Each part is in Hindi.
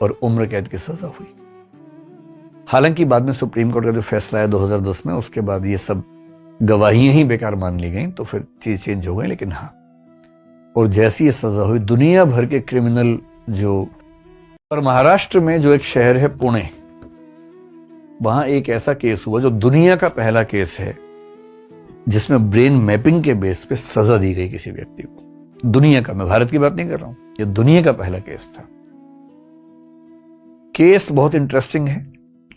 और उम्र कैद की सजा हुई। हालांकि बाद में सुप्रीम कोर्ट का जो फैसला आया 2010 में, उसके बाद ये सब गवाहियां ही बेकार मान ली गई, तो फिर चीज चेंज हो गई। लेकिन हाँ, और जैसी ये सजा हुई, दुनिया भर के क्रिमिनल जो, और महाराष्ट्र में जो एक शहर है पुणे, वहां एक ऐसा केस हुआ जो दुनिया का पहला केस है जिसमें ब्रेन मैपिंग के बेस पे सजा दी गई किसी व्यक्ति को। दुनिया का, मैं भारत की बात नहीं कर रहा हूं, ये दुनिया का पहला केस था। केस बहुत इंटरेस्टिंग है,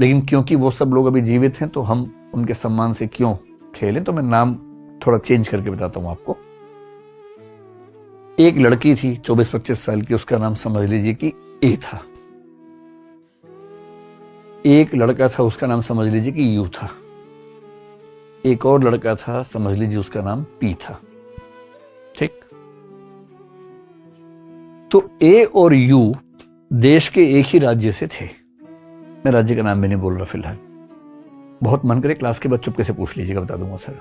लेकिन क्योंकि वो सब लोग अभी जीवित हैं तो हम उनके सम्मान से क्यों खेलें, तो मैं नाम थोड़ा चेंज करके बताता हूं आपको। एक लड़की थी 24-25 साल की, उसका नाम समझ लीजिए कि ए था। एक लड़का था, उसका नाम समझ लीजिए कि यू था। एक और लड़का था, समझ लीजिए उसका नाम पी था। ठीक, तो ए और यू देश के एक ही राज्य से थे। मैं राज्य का नाम भी नहीं बोल रहा फिलहाल, बहुत मन करे क्लास के बाद चुपके से पूछ लीजिएगा, बता दूंगा सर।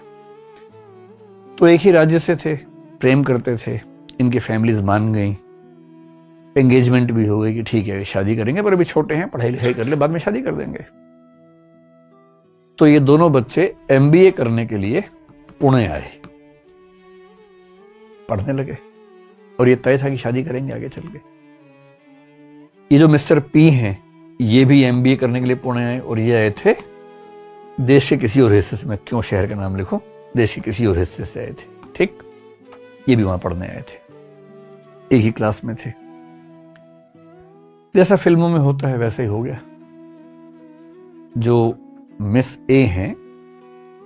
तो एक ही राज्य से थे, प्रेम करते थे, इनकी फैमिलीज मान गई, एंगेजमेंट भी हो गई कि ठीक है शादी करेंगे, पर अभी छोटे हैं, पढ़ाई लिखाई कर ले, बाद में शादी कर देंगे। तो ये दोनों बच्चे एमबीए करने के लिए पुणे आए, पढ़ने लगे, और ये तय था कि शादी करेंगे आगे चल के। ये जो मिस्टर पी हैं, ये भी एमबीए करने के लिए पुणे आए, और ये आए थे देश के किसी और हिस्से से, मैं क्यों शहर का नाम लिखूं, देश के किसी और हिस्से से आए थे। ठीक, ये भी वहां पढ़ने आए थे, एक ही क्लास में थे। जैसा फिल्मों में होता है वैसे ही हो गया। जो मिस ए हैं,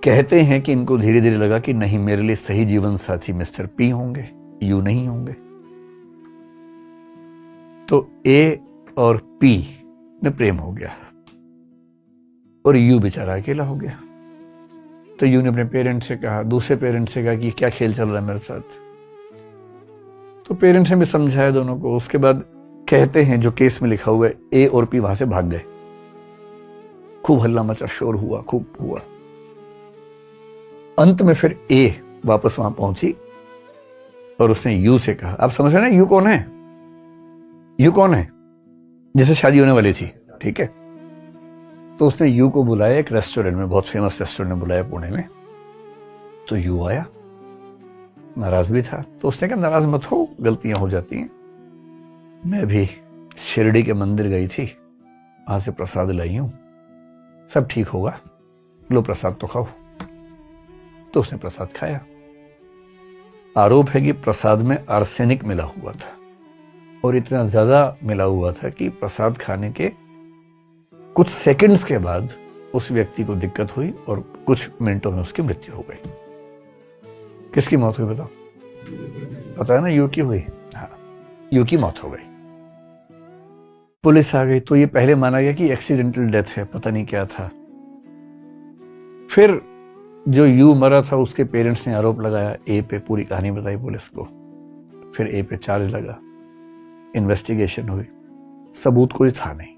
कहते हैं कि इनको धीरे धीरे लगा कि नहीं, मेरे लिए सही जीवन साथी मिस्टर पी होंगे, यू नहीं होंगे। तो ए और पी में प्रेम हो गया, और यू बेचारा अकेला हो गया। तो यू ने अपने पेरेंट्स से कहा, दूसरे पेरेंट्स से कहा कि क्या खेल चल रहा है मेरे साथ। तो पेरेंट्स ने भी समझाया दोनों को। उसके बाद कहते हैं, जो केस में लिखा हुआ है, ए और पी वहां से भाग गए। खूब हल्ला मचा, शोर हुआ, खूब हुआ। अंत में फिर ए वापस वहां पहुंची और उसने यू से कहा, आप समझ रहे हैं यू कौन है? यू कौन है जिसे शादी होने वाली थी, ठीक है। तो उसने यू को बुलाया एक रेस्टोरेंट में, बहुत फेमस रेस्टोरेंट में बुलाया पुणे में। तो यू आया, नाराज भी था। तो उसने कहा, नाराज मत हो, गलतियां हो जाती हैं, मैं भी शिरडी के मंदिर गई थी, वहां से प्रसाद लाई हूं, सब ठीक होगा, लो प्रसाद तो खाओ। तो उसने प्रसाद खाया। आरोप है कि प्रसाद में आर्सेनिक मिला हुआ था, और इतना ज्यादा मिला हुआ था कि प्रसाद खाने के कुछ सेकंड्स के बाद उस व्यक्ति को दिक्कत हुई और कुछ मिनटों में उसकी मृत्यु हो गई। किसकी मौत हुई बताओ? पता है ना, यू की हुई। हाँ, यू की मौत हो गई। पुलिस आ गई तो ये पहले माना गया कि एक्सीडेंटल डेथ है, पता नहीं क्या था। फिर जो यू मरा था उसके पेरेंट्स ने आरोप लगाया ए पे, पूरी कहानी बताई पुलिस को। फिर ए पे चार्ज लगा, इन्वेस्टिगेशन हुई, सबूत कोई था नहीं।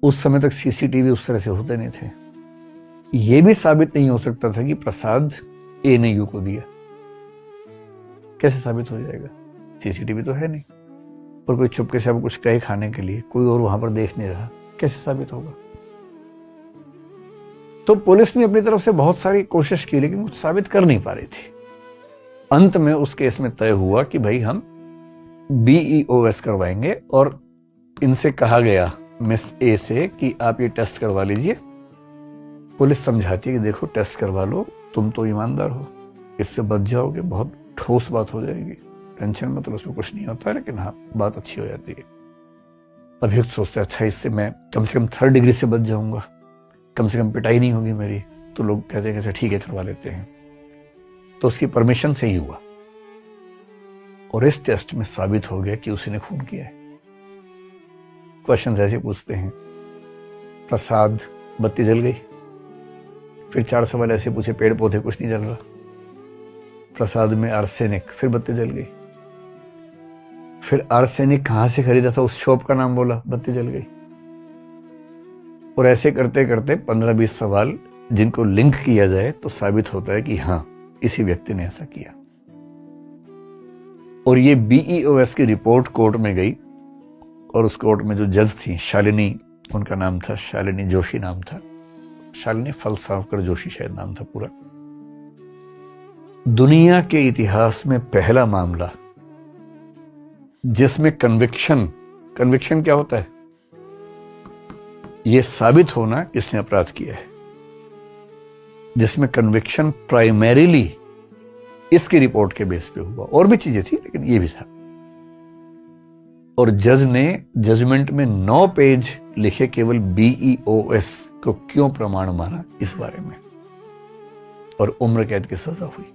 उस समय तक सीसीटीवी उस तरह से होते नहीं थे। यह भी साबित नहीं हो सकता था कि प्रसाद ए ने यू को दिया। कैसे साबित हो जाएगा? सीसीटीवी तो है नहीं, और कोई चुपके से अब कुछ कहे खाने के लिए, कोई और वहां पर देख नहीं रहा, कैसे साबित होगा? तो पुलिस ने अपनी तरफ से बहुत सारी कोशिश की, लेकिन कुछ साबित कर नहीं पा रही थी। अंत में उस केस में तय हुआ कि भाई हम BEOS करवाएंगे, और इनसे कहा गया मिस ए से कि आप ये टेस्ट करवा लीजिए। पुलिस समझाती है कि देखो टेस्ट करवा लो, तुम तो ईमानदार हो, इससे बच जाओगे, बहुत ठोस बात हो जाएगी, टेंशन मतलब उसमें कुछ नहीं होता है, लेकिन हाँ बात अच्छी हो जाती है। अभियुक्त सोचते हैं अच्छा इससे मैं कम से कम 3rd डिग्री से बच जाऊंगा, कम से कम पिटाई नहीं होगी मेरी। तो लोग कहते हैं अच्छा ठीक है करवा लेते हैं। तो उसकी परमिशन से ही हुआ, और इस टेस्ट में साबित हो गया कि उसी ने खून किया है। क्वेश्चन ऐसे पूछते हैं, प्रसाद, बत्ती जल गई। फिर 4 सवाल ऐसे पूछे, पेड़ पौधे कुछ नहीं जल रहा। प्रसाद में आर्सेनिक, फिर बत्ती जल गई। फिर आर्सेनिक कहां से खरीदा था, उस शॉप का नाम बोला, बत्ती जल गई। और ऐसे करते करते 15-20 सवाल जिनको लिंक किया जाए तो साबित होता है कि हां इसी व्यक्ति ने ऐसा किया। और ये BEOS की रिपोर्ट कोर्ट में गई, और उस कोर्ट में जो जज थी शालिनी, उनका नाम था, शालिनी जोशी नाम था, शालिनी फलसावकर जोशी शायद नाम था पूरा। दुनिया के इतिहास में पहला मामला जिसमें कन्विक्शन क्या होता है, यह साबित होना किसने अपराध किया है, जिसमें कन्विक्शन प्राइमरीली इसकी रिपोर्ट के बेस पे हुआ। और भी चीजें थी लेकिन ये भी था। और जज ने जजमेंट में 9 पेज लिखे केवल BEOS को क्यों प्रमाण माना इस बारे में, और उम्र कैद की सजा हुई।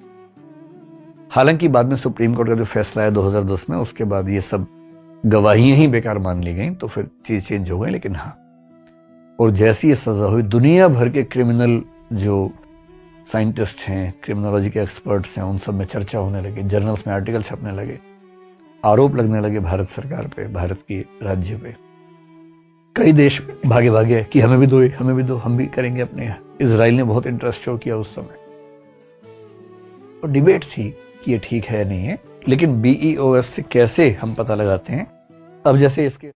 हालांकि बाद में सुप्रीम कोर्ट का जो फैसला आया 2010 में, उसके बाद ये सब गवाहियां ही बेकार मान ली गई, तो फिर चीज चेंज हो गई। लेकिन हाँ, और जैसी ये सजा हुई, दुनिया भर के क्रिमिनल जो साइंटिस्ट हैं, क्रिमिनोलॉजी के एक्सपर्ट्स हैं, उन सब में चर्चा होने लगी, जर्नल्स में आर्टिकल छपने लगे, आरोप लगने लगे भारत सरकार पे, भारत की राज्य पे। कई देश भागे भागे कि हमें भी दो, हम भी करेंगे अपने यहाँ। इजराइल ने बहुत इंटरेस्ट शो किया उस समय, और डिबेट थी कि ये ठीक है नहीं है। लेकिन BEOS से कैसे हम पता लगाते हैं, अब जैसे इसके